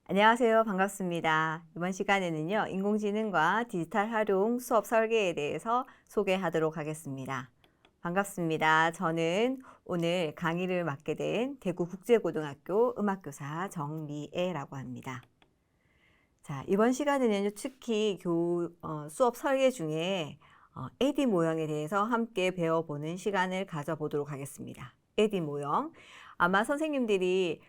안녕하세요. 반갑습니다. 이번 시간에는요, 인공지능과 디지털 활용 수업 설계에 대해서 소개하도록 하겠습니다. 반갑습니다. 저는 오늘 강의를 맡게 된 대구국제고등학교 음악교사 정미애라고 합니다. 자, 이번 시간에는요, 특히 수업 설계 중에 AD 모형에 대해서 함께 배워보는 시간을 가져보도록 하겠습니다. AD 모형. 아마 선생님들이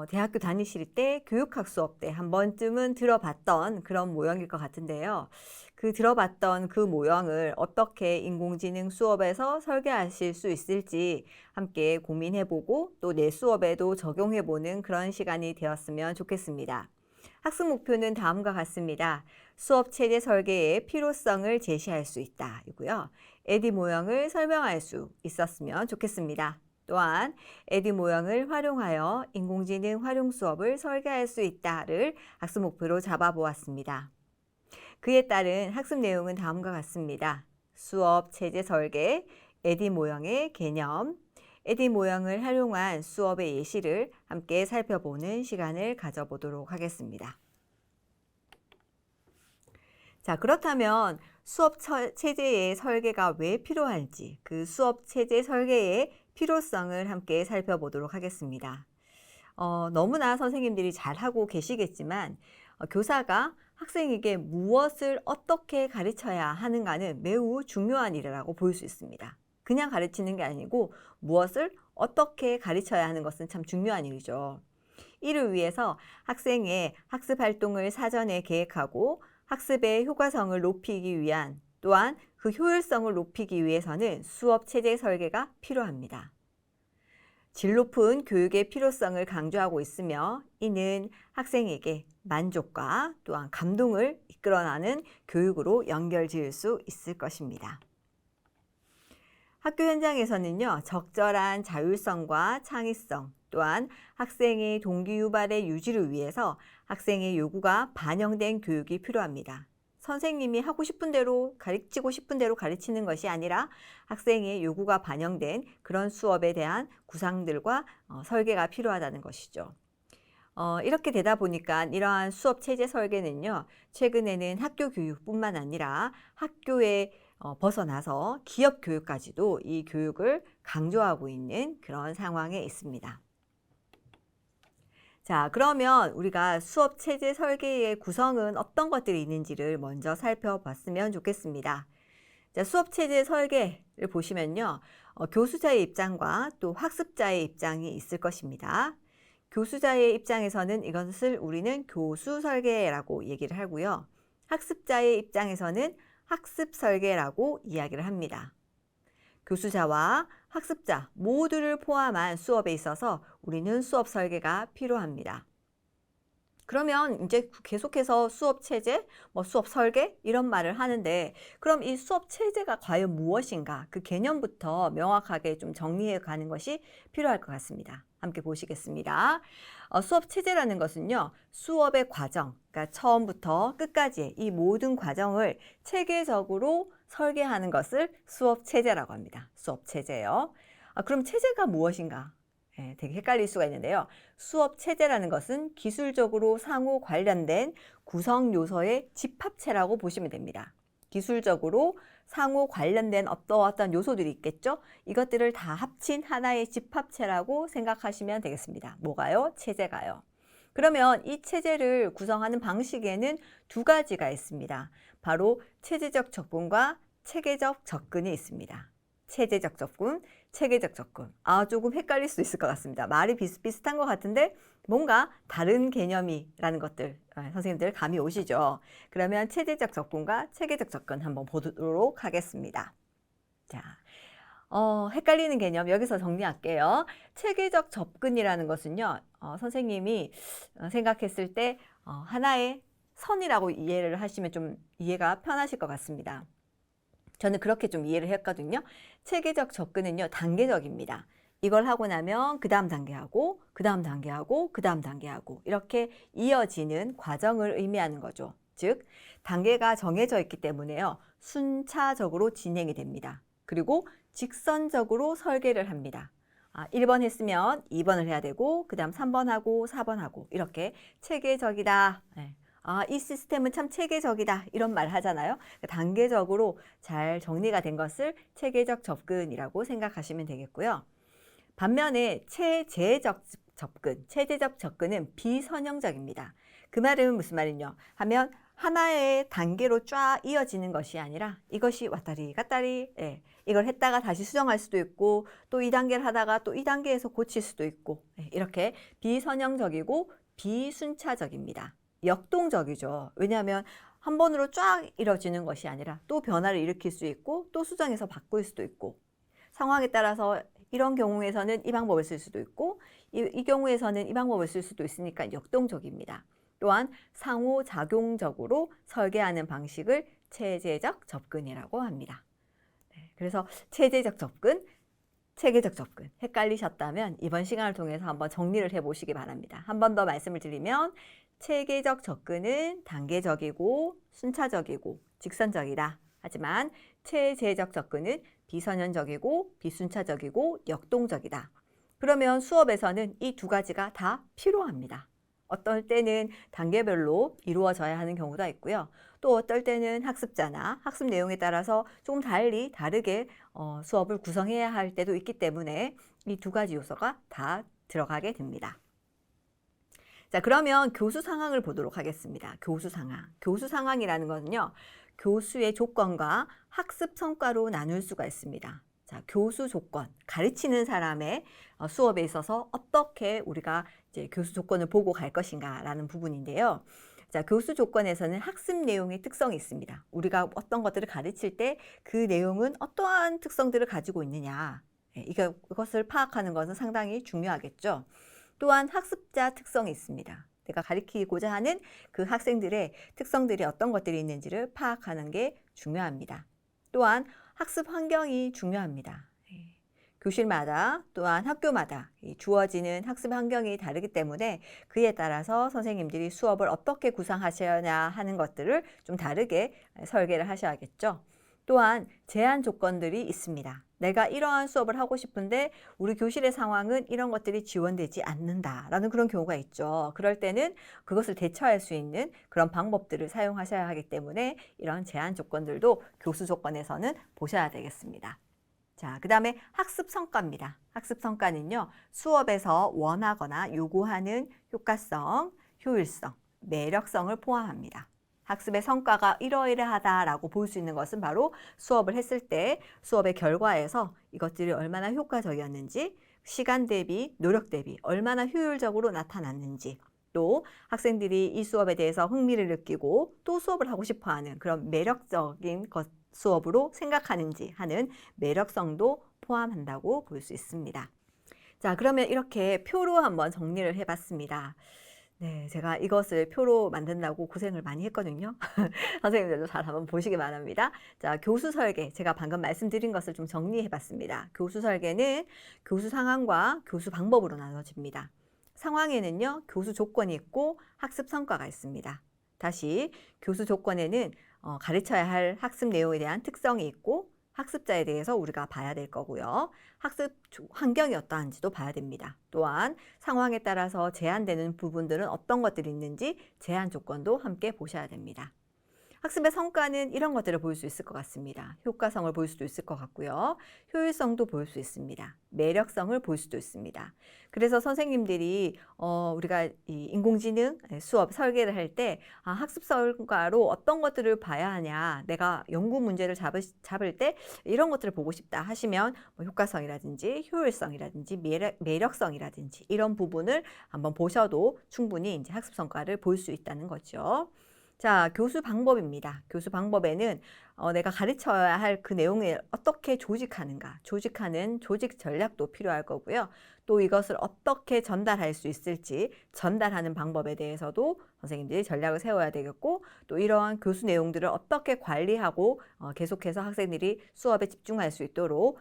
대학교 다니실 때 교육학 수업 때 한 번쯤은 들어봤던 그런 모형일 것 같은데요. 들어봤던 그 모형을 어떻게 인공지능 수업에서 설계하실 수 있을지 함께 고민해보고 또 내 수업에도 적용해보는 그런 시간이 되었으면 좋겠습니다. 학습 목표는 다음과 같습니다. 수업 체제 설계의 필요성을 제시할 수 있다. 이고요. 에디 모형을 설명할 수 있었으면 좋겠습니다. 또한 에디 모형을 활용하여 인공지능 활용 수업을 설계할 수 있다를 학습 목표로 잡아보았습니다. 그에 따른 학습 내용은 다음과 같습니다. 수업 체제 설계, 에디 모형의 개념, 에디 모형을 활용한 수업의 예시를 함께 살펴보는 시간을 가져보도록 하겠습니다. 자, 그렇다면 수업 체제의 설계가 왜 필요한지 그 수업 체제 설계의 필요성을 함께 살펴보도록 하겠습니다. 너무나 선생님들이 잘하고 계시겠지만 교사가 학생에게 무엇을 어떻게 가르쳐야 하는가는 매우 중요한 일이라고 볼 수 있습니다. 그냥 가르치는 게 아니고 무엇을 어떻게 가르쳐야 하는 것은 참 중요한 일이죠. 이를 위해서 학생의 학습 활동을 사전에 계획하고 학습의 효과성을 높이기 위한 또한 그 효율성을 높이기 위해서는 수업 체제 설계가 필요합니다. 질 높은 교육의 필요성을 강조하고 있으며 이는 학생에게 만족과 또한 감동을 이끌어나는 교육으로 연결지을 수 있을 것입니다. 학교 현장에서는요, 적절한 자율성과 창의성, 또한 학생의 동기 유발의 유지를 위해서 학생의 요구가 반영된 교육이 필요합니다. 선생님이 하고 싶은 대로 가르치고 싶은 대로 가르치는 것이 아니라 학생의 요구가 반영된 그런 수업에 대한 구상들과 설계가 필요하다는 것이죠. 이렇게 되다 보니까 이러한 수업 체제 설계는요, 최근에는 학교 교육뿐만 아니라 학교에 벗어나서 기업 교육까지도 이 교육을 강조하고 있는 그런 상황에 있습니다. 자, 그러면 우리가 수업 체제 설계의 구성은 어떤 것들이 있는지를 먼저 살펴봤으면 좋겠습니다. 자, 수업 체제 설계를 보시면요, 교수자의 입장과 또 학습자의 입장이 있을 것입니다. 교수자의 입장에서는 이것을 우리는 교수 설계라고 얘기를 하고요. 학습자의 입장에서는 학습 설계라고 이야기를 합니다. 교수자와 학습자 모두를 포함한 수업에 있어서 우리는 수업 설계가 필요합니다. 그러면 이제 계속해서 수업 체제, 수업 설계 이런 말을 하는데 그럼 이 수업 체제가 과연 무엇인가 그 개념부터 명확하게 좀 정리해 가는 것이 필요할 것 같습니다. 함께 보시겠습니다. 수업 체제라는 것은요, 수업의 과정, 그러니까 처음부터 끝까지 이 모든 과정을 체계적으로 설계하는 것을 수업 체제라고 합니다. 수업 체제요. 그럼 체제가 무엇인가? 되게 헷갈릴 수가 있는데요. 수업 체제라는 것은 기술적으로 상호 관련된 구성 요소의 집합체라고 보시면 됩니다. 기술적으로 상호 관련된 어떤 요소들이 있겠죠? 이것들을 다 합친 하나의 집합체라고 생각하시면 되겠습니다. 뭐가요? 체제가요. 그러면 이 체제를 구성하는 방식에는 두 가지가 있습니다. 바로 체제적 접근과 체계적 접근이 있습니다. 체제적 접근, 체계적 접근. 조금 헷갈릴 수 있을 것 같습니다. 말이 비슷비슷한 것 같은데 뭔가 다른 개념이라는 것들 선생님들 감이 오시죠? 그러면 체제적 접근과 체계적 접근 한번 보도록 하겠습니다. 자, 헷갈리는 개념 여기서 정리할게요. 체계적 접근이라는 것은요, 선생님이 생각했을 때 하나의 선이라고 이해를 하시면 좀 이해가 편하실 것 같습니다. 저는 그렇게 좀 이해를 했거든요. 체계적 접근은요, 단계적입니다. 이걸 하고 나면 그 다음 단계하고 그 다음 단계하고 그 다음 단계하고 이렇게 이어지는 과정을 의미하는 거죠. 즉 단계가 정해져 있기 때문에요, 순차적으로 진행이 됩니다. 그리고 직선적으로 설계를 합니다. 1번 했으면 2번을 해야 되고 그다음 3번 하고 4번 하고 이렇게 체계적이다. 네. 이 시스템은 참 체계적이다. 이런 말 하잖아요. 단계적으로 잘 정리가 된 것을 체계적 접근이라고 생각하시면 되겠고요. 반면에 체제적 접근은 비선형적입니다. 그 말은 무슨 말이냐 하면 하나의 단계로 쫙 이어지는 것이 아니라 이것이 왔다리 갔다리 이걸 했다가 다시 수정할 수도 있고 또 2단계를 하다가 또 2단계에서 고칠 수도 있고 이렇게 비선형적이고 비순차적입니다. 역동적이죠. 왜냐하면 한 번으로 쫙 이뤄지는 것이 아니라 또 변화를 일으킬 수 있고 또 수정해서 바꿀 수도 있고 상황에 따라서 이런 경우에서는 이 방법을 쓸 수도 있고 이 경우에서는 이 방법을 쓸 수도 있으니까 역동적입니다. 또한 상호작용적으로 설계하는 방식을 체제적 접근이라고 합니다. 그래서 체제적 접근, 체계적 접근 헷갈리셨다면 이번 시간을 통해서 한번 정리를 해보시기 바랍니다. 한 번 더 말씀을 드리면 체계적 접근은 단계적이고 순차적이고 직선적이다. 하지만 체제적 접근은 비선형적이고 비순차적이고 역동적이다. 그러면 수업에서는 이 두 가지가 다 필요합니다. 어떨 때는 단계별로 이루어져야 하는 경우가 있고요. 또 어떨 때는 학습자나 학습 내용에 따라서 조금 다르게 수업을 구성해야 할 때도 있기 때문에 이 두 가지 요소가 다 들어가게 됩니다. 자, 그러면 교수 상황을 보도록 하겠습니다. 교수 상황. 교수 상황이라는 것은요, 교수의 조건과 학습 성과로 나눌 수가 있습니다. 자, 교수 조건, 가르치는 사람의 수업에 있어서 어떻게 우리가 이제 교수 조건을 보고 갈 것인가라는 부분인데요. 자, 교수 조건에서는 학습 내용의 특성이 있습니다. 우리가 어떤 것들을 가르칠 때 그 내용은 어떠한 특성들을 가지고 있느냐. 이것을 파악하는 것은 상당히 중요하겠죠. 또한 학습자 특성이 있습니다. 내가 가르치고자 하는 그 학생들의 특성들이 어떤 것들이 있는지를 파악하는 게 중요합니다. 또한 학습 환경이 중요합니다. 교실마다 또한 학교마다 주어지는 학습 환경이 다르기 때문에 그에 따라서 선생님들이 수업을 어떻게 구상하셔야 하는 것들을 좀 다르게 설계를 하셔야겠죠. 또한 제한 조건들이 있습니다. 내가 이러한 수업을 하고 싶은데 우리 교실의 상황은 이런 것들이 지원되지 않는다라는 그런 경우가 있죠. 그럴 때는 그것을 대처할 수 있는 그런 방법들을 사용하셔야 하기 때문에 이런 제한 조건들도 교수 조건에서는 보셔야 되겠습니다. 자, 그 다음에 학습 성과입니다. 학습 성과는요, 수업에서 원하거나 요구하는 효과성, 효율성, 매력성을 포함합니다. 학습의 성과가 이러이러하다라고 볼 수 있는 것은 바로 수업을 했을 때 수업의 결과에서 이것들이 얼마나 효과적이었는지, 시간 대비, 노력 대비 얼마나 효율적으로 나타났는지, 또 학생들이 이 수업에 대해서 흥미를 느끼고 또 수업을 하고 싶어하는 그런 매력적인 수업으로 생각하는지 하는 매력성도 포함한다고 볼 수 있습니다. 자, 그러면 이렇게 표로 한번 정리를 해봤습니다. 네, 제가 이것을 표로 만든다고 고생을 많이 했거든요. 선생님들도 잘 한번 보시기 바랍니다. 자, 교수 설계. 제가 방금 말씀드린 것을 좀 정리해 봤습니다. 교수 설계는 교수 상황과 교수 방법으로 나눠집니다. 상황에는요, 교수 조건이 있고 학습 성과가 있습니다. 다시 교수 조건에는 가르쳐야 할 학습 내용에 대한 특성이 있고 학습자에 대해서 우리가 봐야 될 거고요. 학습 환경이 어떠한지도 봐야 됩니다. 또한 상황에 따라서 제한되는 부분들은 어떤 것들이 있는지 제한 조건도 함께 보셔야 됩니다. 학습의 성과는 이런 것들을 볼 수 있을 것 같습니다. 효과성을 볼 수도 있을 것 같고요. 효율성도 볼 수 있습니다. 매력성을 볼 수도 있습니다. 그래서 선생님들이 우리가 이 인공지능 수업 설계를 할 때 학습 성과로 어떤 것들을 봐야 하냐, 내가 연구 문제를 잡을 때 이런 것들을 보고 싶다 하시면 효과성이라든지 효율성이라든지 매력성이라든지 이런 부분을 한번 보셔도 충분히 이제 학습 성과를 볼 수 있다는 거죠. 자, 교수 방법입니다. 교수 방법에는 내가 가르쳐야 할 그 내용을 어떻게 조직하는가, 조직하는 조직 전략도 필요할 거고요. 또 이것을 어떻게 전달할 수 있을지 전달하는 방법에 대해서도 선생님들이 전략을 세워야 되겠고, 또 이러한 교수 내용들을 어떻게 관리하고 계속해서 학생들이 수업에 집중할 수 있도록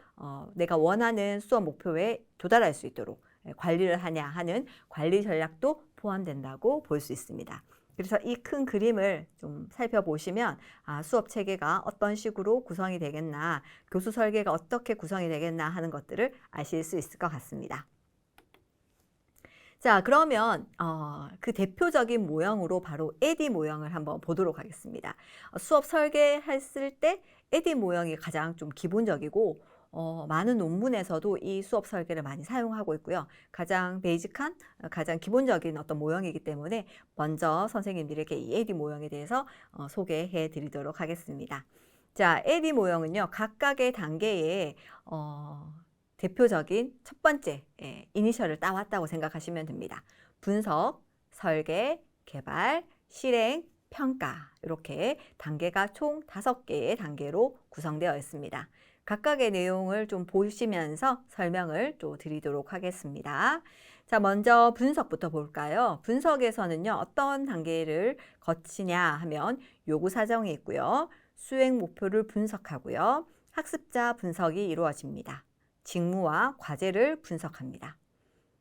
내가 원하는 수업 목표에 도달할 수 있도록 관리를 하냐 하는 관리 전략도 포함된다고 볼 수 있습니다. 그래서 이 큰 그림을 좀 살펴보시면 수업 체계가 어떤 식으로 구성이 되겠나, 교수 설계가 어떻게 구성이 되겠나 하는 것들을 아실 수 있을 것 같습니다. 자, 그러면 그 대표적인 모형으로 바로 에디 모형을 한번 보도록 하겠습니다. 수업 설계했을 때 에디 모형이 가장 좀 기본적이고 많은 논문에서도 이 수업 설계를 많이 사용하고 있고요. 가장 베이직한, 가장 기본적인 어떤 모형이기 때문에 먼저 선생님들에게 이 에디 모형에 대해서 소개해 드리도록 하겠습니다. 자, 에디 모형은요, 각각의 단계에 대표적인 첫 번째 이니셜을 따왔다고 생각하시면 됩니다. 분석, 설계, 개발, 실행, 평가 이렇게 단계가 총 5개의 단계로 구성되어 있습니다. 각각의 내용을 좀 보시면서 설명을 또 드리도록 하겠습니다. 자, 먼저 분석부터 볼까요? 분석에서는요, 어떤 단계를 거치냐 하면 요구 사정이 있고요. 수행 목표를 분석하고요. 학습자 분석이 이루어집니다. 직무와 과제를 분석합니다.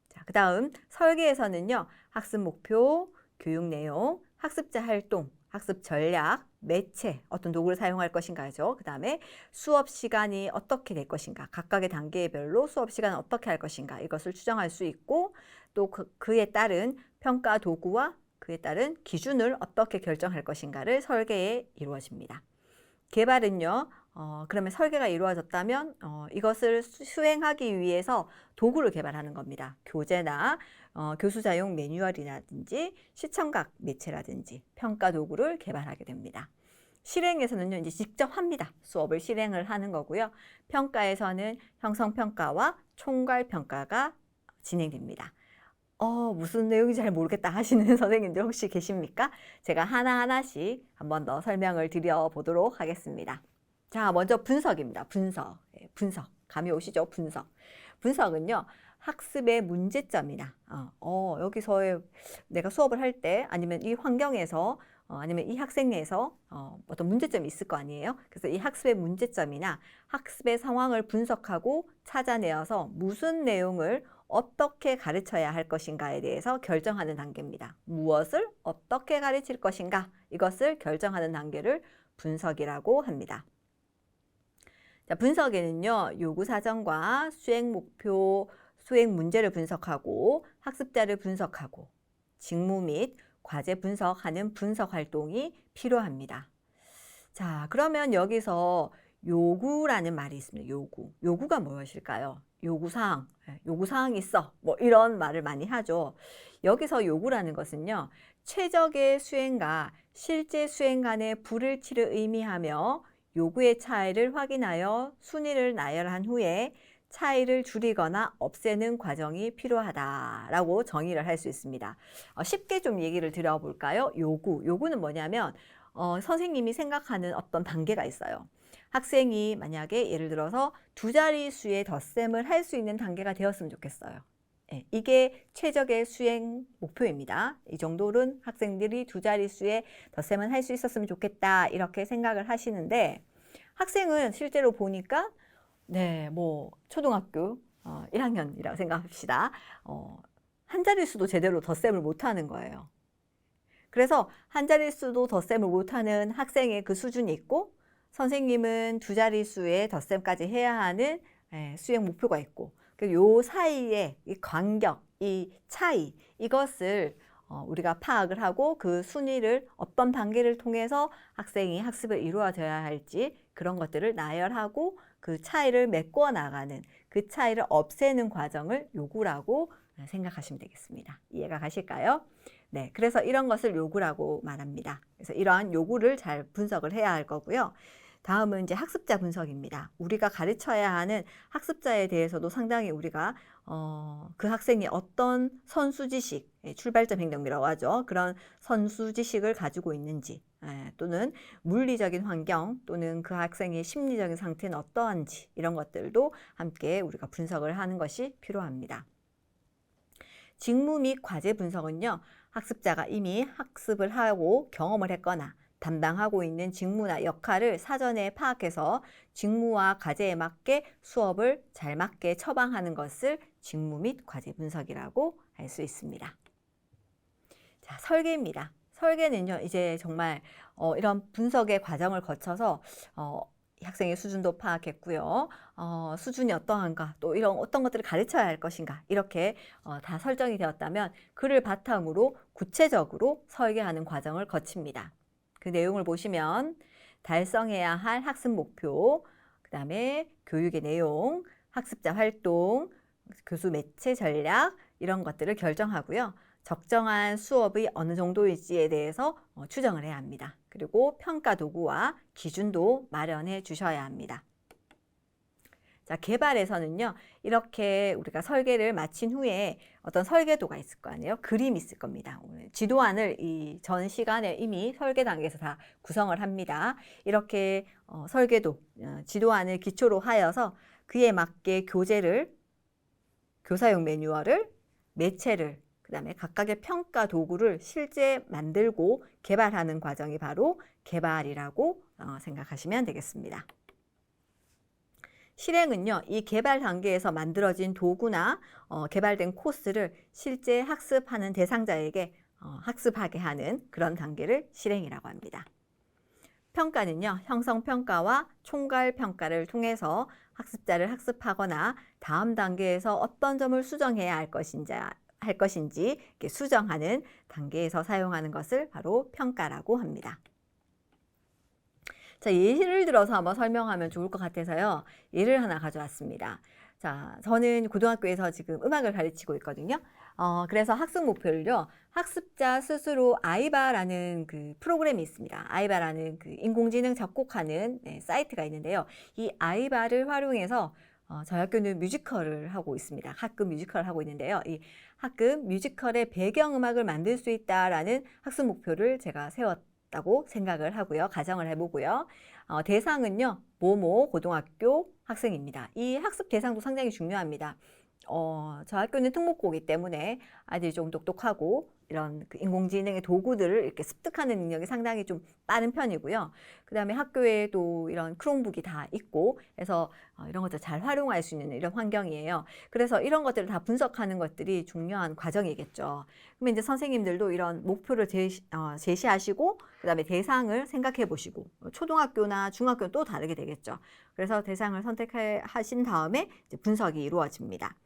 자, 그 다음 설계에서는요, 학습 목표, 교육 내용, 학습자 활동, 학습 전략, 매체, 어떤 도구를 사용할 것인가죠. 그 다음에 수업 시간이 어떻게 될 것인가, 각각의 단계별로 수업 시간을 어떻게 할 것인가, 이것을 추정할 수 있고, 또 그에 따른 평가 도구와 그에 따른 기준을 어떻게 결정할 것인가를 설계에 이루어집니다. 개발은요, 그러면 설계가 이루어졌다면 이것을 수행하기 위해서 도구를 개발하는 겁니다. 교재나 교수자용 매뉴얼이라든지 시청각 매체라든지 평가 도구를 개발하게 됩니다. 실행에서는요, 이제 직접 합니다. 수업을 실행을 하는 거고요. 평가에서는 형성평가와 총괄평가가 진행됩니다. 무슨 내용인지 잘 모르겠다 하시는 선생님들 혹시 계십니까? 제가 하나하나씩 한 번 더 설명을 드려보도록 하겠습니다. 자, 먼저 분석입니다. 분석. 감이 오시죠? 분석. 분석은요, 학습의 문제점이나, 여기서의 내가 수업을 할 때 아니면 이 환경에서 아니면 이 학생에서 어떤 문제점이 있을 거 아니에요? 그래서 이 학습의 문제점이나 학습의 상황을 분석하고 찾아내어서 무슨 내용을 어떻게 가르쳐야 할 것인가에 대해서 결정하는 단계입니다. 무엇을 어떻게 가르칠 것인가, 이것을 결정하는 단계를 분석이라고 합니다. 자, 분석에는요, 요구 사정과 수행 목표, 수행 문제를 분석하고 학습자를 분석하고 직무 및 과제 분석하는 분석 활동이 필요합니다. 자, 그러면 여기서 요구라는 말이 있습니다. 요구가 무엇일까요? 요구사항, 요구사항이 있어. 뭐 이런 말을 많이 하죠. 여기서 요구라는 것은요, 최적의 수행과 실제 수행 간의 불일치를 의미하며 요구의 차이를 확인하여 순위를 나열한 후에 차이를 줄이거나 없애는 과정이 필요하다라고 정의를 할 수 있습니다. 쉽게 좀 얘기를 드려볼까요? 요구는 뭐냐면 선생님이 생각하는 어떤 단계가 있어요. 학생이 만약에 예를 들어서 2자릿수의 덧셈을 할 수 있는 단계가 되었으면 좋겠어요. 이게 최적의 수행 목표입니다. 이 정도는 학생들이 2자릿수의 덧셈을 할 수 있었으면 좋겠다, 이렇게 생각을 하시는데, 학생은 실제로 보니까 뭐 초등학교 1학년이라고 생각합시다. 한 자릿수도 제대로 덧셈을 못하는 거예요. 그래서 한 자릿수도 덧셈을 못하는 학생의 그 수준이 있고, 선생님은 2자릿수의 덧셈까지 해야 하는 수행 목표가 있고, 요 사이에 이 간격, 이 차이, 이것을 우리가 파악을 하고 그 순위를 어떤 단계를 통해서 학생이 학습을 이루어져야 할지 그런 것들을 나열하고 그 차이를 메꿔 나가는, 그 차이를 없애는 과정을 요구라고 생각하시면 되겠습니다. 이해가 가실까요? 네, 그래서 이런 것을 요구라고 말합니다. 그래서 이러한 요구를 잘 분석을 해야 할 거고요. 다음은 이제 학습자 분석입니다. 우리가 가르쳐야 하는 학습자에 대해서도 상당히 우리가 그 학생이 어떤 선수지식, 출발점 행동이라고 하죠. 그런 선수지식을 가지고 있는지, 또는 물리적인 환경, 또는 그 학생의 심리적인 상태는 어떠한지, 이런 것들도 함께 우리가 분석을 하는 것이 필요합니다. 직무 및 과제 분석은요, 학습자가 이미 학습을 하고 경험을 했거나 담당하고 있는 직무나 역할을 사전에 파악해서 직무와 과제에 맞게 수업을 잘 맞게 처방하는 것을 직무 및 과제 분석이라고 할 수 있습니다. 자, 설계입니다. 설계는요, 이제 정말 이런 분석의 과정을 거쳐서 학생의 수준도 파악했고요. 수준이 어떠한가, 또 이런 어떤 것들을 가르쳐야 할 것인가, 이렇게 다 설정이 되었다면 그를 바탕으로 구체적으로 설계하는 과정을 거칩니다. 그 내용을 보시면 달성해야 할 학습 목표, 그 다음에 교육의 내용, 학습자 활동, 교수 매체 전략, 이런 것들을 결정하고요. 적정한 수업이 어느 정도일지에 대해서 추정을 해야 합니다. 그리고 평가 도구와 기준도 마련해 주셔야 합니다. 자, 개발에서는요, 이렇게 우리가 설계를 마친 후에 어떤 설계도가 있을 거 아니에요? 그림이 있을 겁니다. 오늘 지도안을 이 전 시간에 이미 설계 단계에서 다 구성을 합니다. 이렇게 설계도, 지도안을 기초로 하여서 그에 맞게 교재를, 교사용 매뉴얼을, 매체를, 그 다음에 각각의 평가 도구를 실제 만들고 개발하는 과정이 바로 개발이라고 생각하시면 되겠습니다. 실행은요, 이 개발 단계에서 만들어진 도구나 개발된 코스를 실제 학습하는 대상자에게 학습하게 하는 그런 단계를 실행이라고 합니다. 평가는요, 형성평가와 총괄평가를 통해서 학습자를 학습하거나 다음 단계에서 어떤 점을 수정해야 할 것인지 이렇게 수정하는 단계에서 사용하는 것을 바로 평가라고 합니다. 자, 예시를 들어서 한번 설명하면 좋을 것 같아서요. 예를 하나 가져왔습니다. 자, 저는 고등학교에서 지금 음악을 가르치고 있거든요. 그래서 학습 목표를요, 학습자 스스로 아이바라는 그 프로그램이 있습니다. 아이바라는 그 인공지능 작곡하는 사이트가 있는데요. 이 아이바를 활용해서 저희 학교는 뮤지컬을 하고 있습니다. 학급 뮤지컬을 하고 있는데요. 이 학급 뮤지컬의 배경음악을 만들 수 있다라는 학습 목표를 제가 세웠다고 생각을 하고요. 가정을 해보고요. 대상은요, 모모 고등학교 학생입니다. 이 학습 대상도 상당히 중요합니다. 저 학교는 특목고이기 때문에 아이들이 좀 똑똑하고 이런 그 인공지능의 도구들을 이렇게 습득하는 능력이 상당히 좀 빠른 편이고요. 그 다음에 학교에도 이런 크롬북이 다 있고 해서 이런 것들 잘 활용할 수 있는 이런 환경이에요. 그래서 이런 것들을 다 분석하는 것들이 중요한 과정이겠죠. 그러면 이제 선생님들도 이런 목표를 제시하시고 그 다음에 대상을 생각해 보시고 초등학교나 중학교는 또 다르게 되겠죠. 그래서 대상을 선택하신 다음에 이제 분석이 이루어집니다.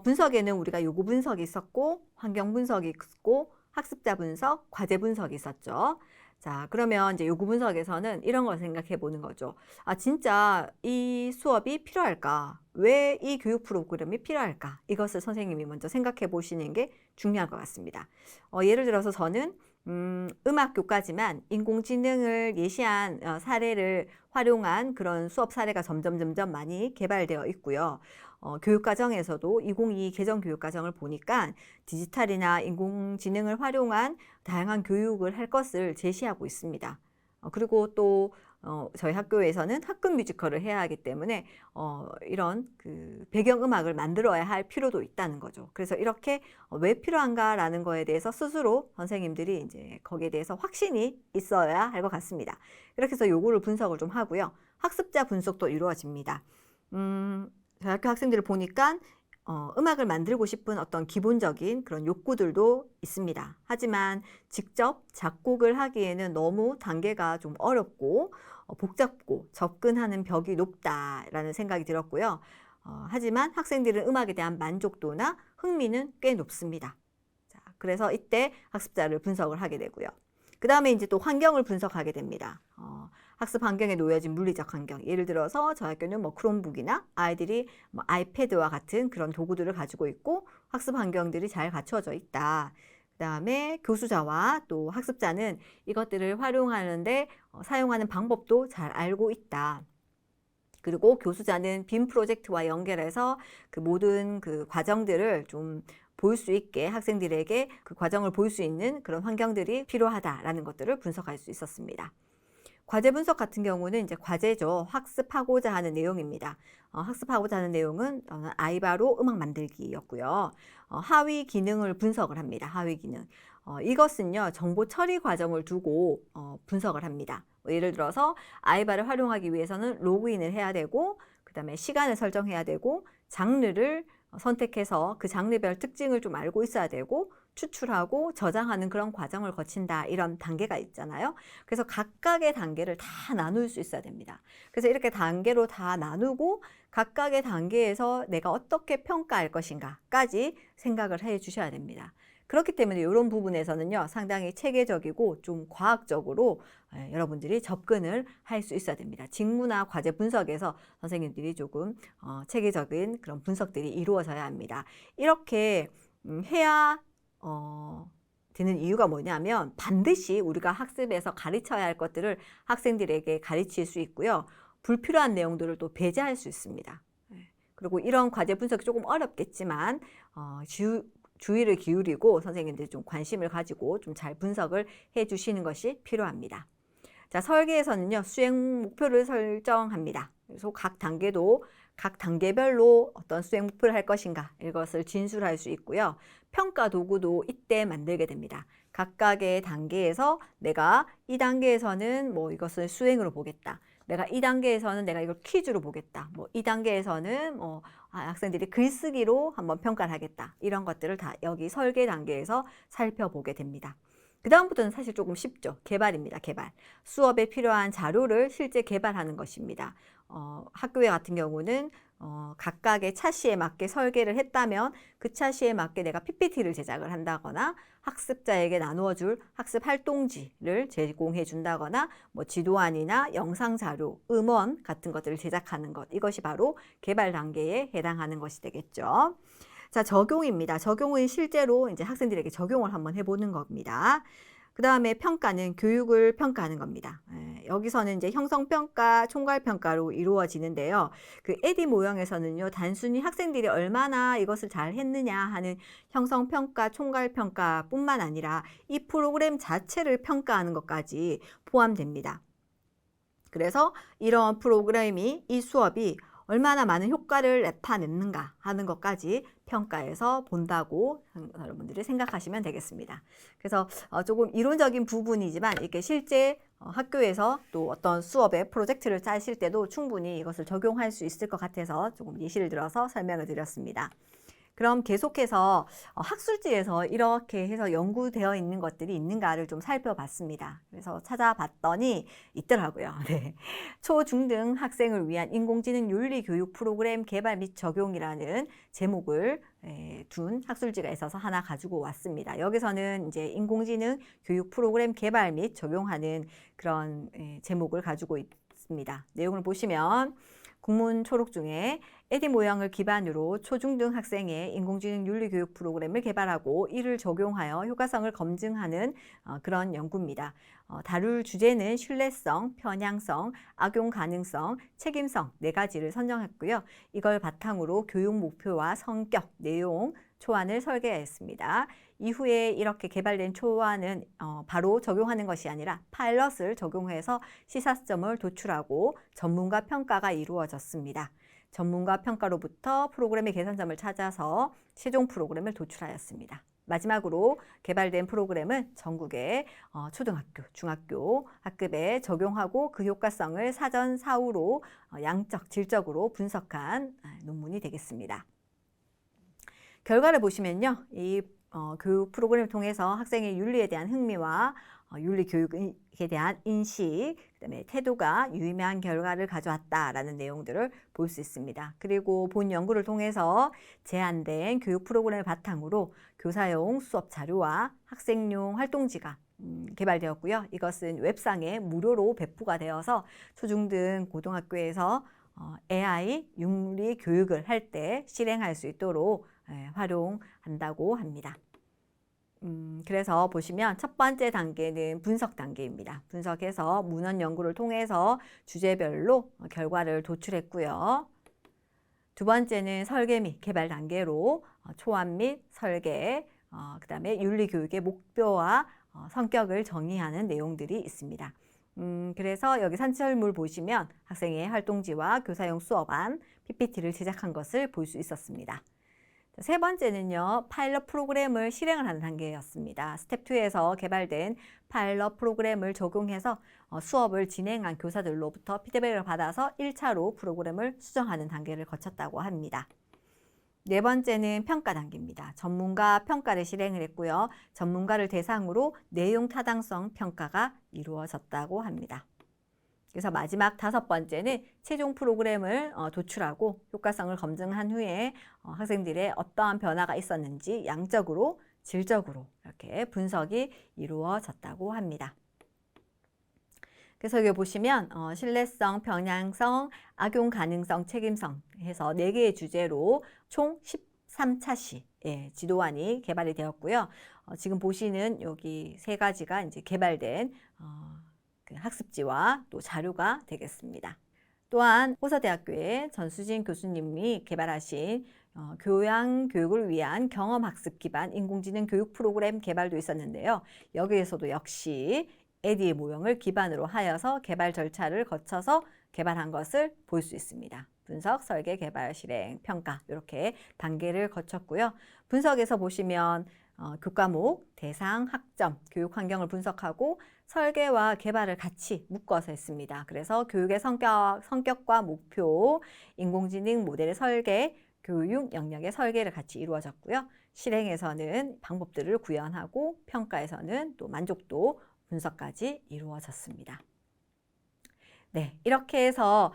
분석에는 우리가 요구 분석이 있었고, 환경 분석이 있고, 학습자 분석, 과제 분석이 있었죠. 자, 그러면 이제 요구 분석에서는 이런 걸 생각해 보는 거죠. 아, 진짜 이 수업이 필요할까? 왜 이 교육 프로그램이 필요할까? 이것을 선생님이 먼저 생각해 보시는 게 중요할 것 같습니다. 예를 들어서 저는 음악교과지만 인공지능을 예시한 사례를 활용한 그런 수업 사례가 점점 많이 개발되어 있고요. 교육과정에서도 2022 개정 교육과정을 보니까 디지털이나 인공지능을 활용한 다양한 교육을 할 것을 제시하고 있습니다. 그리고 또 저희 학교에서는 학급 뮤지컬을 해야 하기 때문에 이런 그 배경음악을 만들어야 할 필요도 있다는 거죠. 그래서 이렇게 왜 필요한가라는 거에 대해서 스스로 선생님들이 이제 거기에 대해서 확신이 있어야 할 것 같습니다. 이렇게 해서 요거를 분석을 좀 하고요. 학습자 분석도 이루어집니다. 저희 학교 학생들을 보니까 음악을 만들고 싶은 어떤 기본적인 그런 욕구들도 있습니다. 하지만 직접 작곡을 하기에는 너무 단계가 좀 어렵고 복잡고 접근하는 벽이 높다라는 생각이 들었고요. 하지만 학생들은 음악에 대한 만족도나 흥미는 꽤 높습니다. 자, 그래서 이때 학습자를 분석을 하게 되고요. 그 다음에 이제 또 환경을 분석하게 됩니다. 학습 환경에 놓여진 물리적 환경. 예를 들어서 저희 학교는 뭐 크롬북이나 아이들이 뭐 아이패드와 같은 그런 도구들을 가지고 있고 학습 환경들이 잘 갖춰져 있다. 그 다음에 교수자와 또 학습자는 이것들을 활용하는데 사용하는 방법도 잘 알고 있다. 그리고 교수자는 빔 프로젝트와 연결해서 그 모든 그 과정들을 좀 볼 수 있게 학생들에게 그 과정을 볼 수 있는 그런 환경들이 필요하다라는 것들을 분석할 수 있었습니다. 과제 분석 같은 경우는 이제 과제죠. 학습하고자 하는 내용입니다. 학습하고자 하는 내용은 아이바로 음악 만들기였고요. 하위 기능을 분석을 합니다. 하위 기능. 이것은요, 정보 처리 과정을 두고 분석을 합니다. 예를 들어서 아이바를 활용하기 위해서는 로그인을 해야 되고, 그 다음에 시간을 설정해야 되고, 장르를 선택해서 그 장르별 특징을 좀 알고 있어야 되고, 추출하고 저장하는 그런 과정을 거친다. 이런 단계가 있잖아요. 그래서 각각의 단계를 다 나눌 수 있어야 됩니다. 그래서 이렇게 단계로 다 나누고 각각의 단계에서 내가 어떻게 평가할 것인가까지 생각을 해 주셔야 됩니다. 그렇기 때문에 이런 부분에서는요, 상당히 체계적이고 좀 과학적으로 여러분들이 접근을 할 수 있어야 됩니다. 직무나 과제 분석에서 선생님들이 조금 체계적인 그런 분석들이 이루어져야 합니다. 이렇게 해야 되는 이유가 뭐냐면 반드시 우리가 학습에서 가르쳐야 할 것들을 학생들에게 가르칠 수 있고요. 불필요한 내용들을 또 배제할 수 있습니다. 그리고 이런 과제 분석이 조금 어렵겠지만 주의를 기울이고 선생님들이 좀 관심을 가지고 좀 잘 분석을 해 주시는 것이 필요합니다. 자, 설계에서는요, 수행 목표를 설정합니다. 그래서 각 단계도 각 단계별로 어떤 수행 목표를 할 것인가 이것을 진술할 수 있고요. 평가 도구도 이때 만들게 됩니다. 각각의 단계에서 내가 이 단계에서는 뭐 이것을 수행으로 보겠다. 내가 이 단계에서는 내가 이걸 퀴즈로 보겠다. 뭐 이 단계에서는 뭐 학생들이 글쓰기로 한번 평가를 하겠다. 이런 것들을 다 여기 설계 단계에서 살펴보게 됩니다. 그 다음부터는 사실 조금 쉽죠. 개발입니다. 개발. 수업에 필요한 자료를 실제 개발하는 것입니다. 학교에 같은 경우는 각각의 차시에 맞게 설계를 했다면 그 차시에 맞게 내가 PPT를 제작을 한다거나 학습자에게 나누어줄 학습 활동지를 제공해 준다거나 뭐 지도안이나 영상 자료, 음원 같은 것들을 제작하는 것, 이것이 바로 개발 단계에 해당하는 것이 되겠죠. 자, 적용입니다. 적용은 실제로 이제 학생들에게 적용을 한번 해보는 겁니다. 그 다음에 평가는 교육을 평가하는 겁니다. 여기서는 이제 형성평가, 총괄평가로 이루어지는데요. 그 에디 모형에서는요, 단순히 학생들이 얼마나 이것을 잘 했느냐 하는 형성평가, 총괄평가 뿐만 아니라 이 프로그램 자체를 평가하는 것까지 포함됩니다. 그래서 이런 프로그램이, 이 수업이 얼마나 많은 효과를 나타냈는가 하는 것까지 평가해서 본다고 여러분들이 생각하시면 되겠습니다. 그래서 조금 이론적인 부분이지만 이렇게 실제 학교에서 또 어떤 수업의 프로젝트를 짜실 때도 충분히 이것을 적용할 수 있을 것 같아서 조금 예시를 들어서 설명을 드렸습니다. 그럼 계속해서 학술지에서 이렇게 해서 연구되어 있는 것들이 있는가를 좀 살펴봤습니다. 그래서 찾아봤더니 있더라고요. 네. 초중등 학생을 위한 인공지능 윤리 교육 프로그램 개발 및 적용이라는 제목을 둔 학술지가 있어서 하나 가지고 왔습니다. 여기서는 이제 인공지능 교육 프로그램 개발 및 적용하는 그런 제목을 가지고 있습니다. 내용을 보시면 국문 초록 중에 에디 모형을 기반으로 초중등 학생의 인공지능 윤리교육 프로그램을 개발하고 이를 적용하여 효과성을 검증하는 그런 연구입니다. 다룰 주제는 신뢰성, 편향성, 악용 가능성, 책임성 4가지를 선정했고요. 이걸 바탕으로 교육 목표와 성격, 내용, 초안을 설계했습니다. 이후에 이렇게 개발된 초안은 바로 적용하는 것이 아니라 파일럿을 적용해서 시사점을 도출하고 전문가 평가가 이루어졌습니다. 전문가 평가로부터 프로그램의 개선점을 찾아서 최종 프로그램을 도출하였습니다. 마지막으로 개발된 프로그램은 전국의 초등학교, 중학교 학급에 적용하고 그 효과성을 사전 사후로 양적, 질적으로 분석한 논문이 되겠습니다. 결과를 보시면요. 이 교육 프로그램을 통해서 학생의 윤리에 대한 흥미와 윤리 교육에 대한 인식, 그다음에 태도가 유의미한 결과를 가져왔다라는 내용들을 볼 수 있습니다. 그리고 본 연구를 통해서 제한된 교육 프로그램을 바탕으로 교사용 수업 자료와 학생용 활동지가 개발되었고요. 이것은 웹상에 무료로 배포가 되어서 초중등 고등학교에서 AI 윤리 교육을 할 때 실행할 수 있도록 활용한다고 합니다. 그래서 보시면 첫 번째 단계는 분석 단계입니다. 분석해서 문헌 연구를 통해서 주제별로 결과를 도출했고요. 두 번째는 설계 및 개발 단계로 초안 및 설계, 그 다음에 윤리교육의 목표와 성격을 정의하는 내용들이 있습니다. 그래서 여기 산출물 보시면 학생의 활동지와 교사용 수업안, PPT를 제작한 것을 볼 수 있었습니다. 세 번째는요, 파일럿 프로그램을 실행을 하는 단계였습니다. 스텝 2에서 개발된 파일럿 프로그램을 적용해서 수업을 진행한 교사들로부터 피드백을 받아서 1차로 프로그램을 수정하는 단계를 거쳤다고 합니다. 네 번째는 평가 단계입니다. 전문가 평가를 실행을 했고요. 전문가를 대상으로 내용 타당성 평가가 이루어졌다고 합니다. 그래서 마지막 다섯 번째는 최종 프로그램을 도출하고 효과성을 검증한 후에 학생들의 어떠한 변화가 있었는지 양적으로, 질적으로 이렇게 분석이 이루어졌다고 합니다. 그래서 여기 보시면 신뢰성, 방향성, 악용 가능성, 책임성 해서 4개의 주제로 총 13차시 지도안이 개발이 되었고요. 지금 보시는 여기 3가지가 이제 개발된 그 학습지와 또 자료가 되겠습니다. 또한 호서대학교의 전수진 교수님이 개발하신 교양 교육을 위한 경험학습 기반 인공지능 교육 프로그램 개발도 있었는데요. 여기에서도 역시 에디 모형을 기반으로 하여서 개발 절차를 거쳐서 개발한 것을 볼 수 있습니다. 분석, 설계, 개발, 실행, 평가 이렇게 단계를 거쳤고요. 분석에서 보시면 교과목, 대상, 학점, 교육 환경을 분석하고 설계와 개발을 같이 묶어서 했습니다. 그래서 교육의 성격과 목표, 인공지능 모델의 설계, 교육 영역의 설계를 같이 이루어졌고요. 실행에서는 방법들을 구현하고 평가에서는 또 만족도 분석까지 이루어졌습니다. 네, 이렇게 해서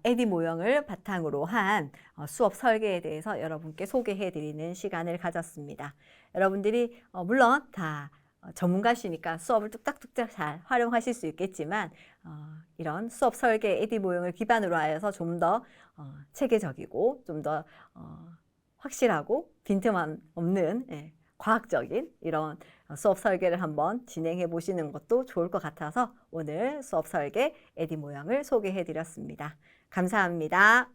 에디 모형을 바탕으로 한 수업 설계에 대해서 여러분께 소개해 드리는 시간을 가졌습니다. 여러분들이 물론 다 전문가시니까 수업을 뚝딱뚝딱 잘 활용하실 수 있겠지만 이런 수업 설계 에디 모형을 기반으로 하여서 좀 더 체계적이고 좀 더 확실하고 빈틈 없는 과학적인 이런 수업 설계를 한번 진행해 보시는 것도 좋을 것 같아서 오늘 수업 설계 에디 모형을 소개해 드렸습니다. 감사합니다.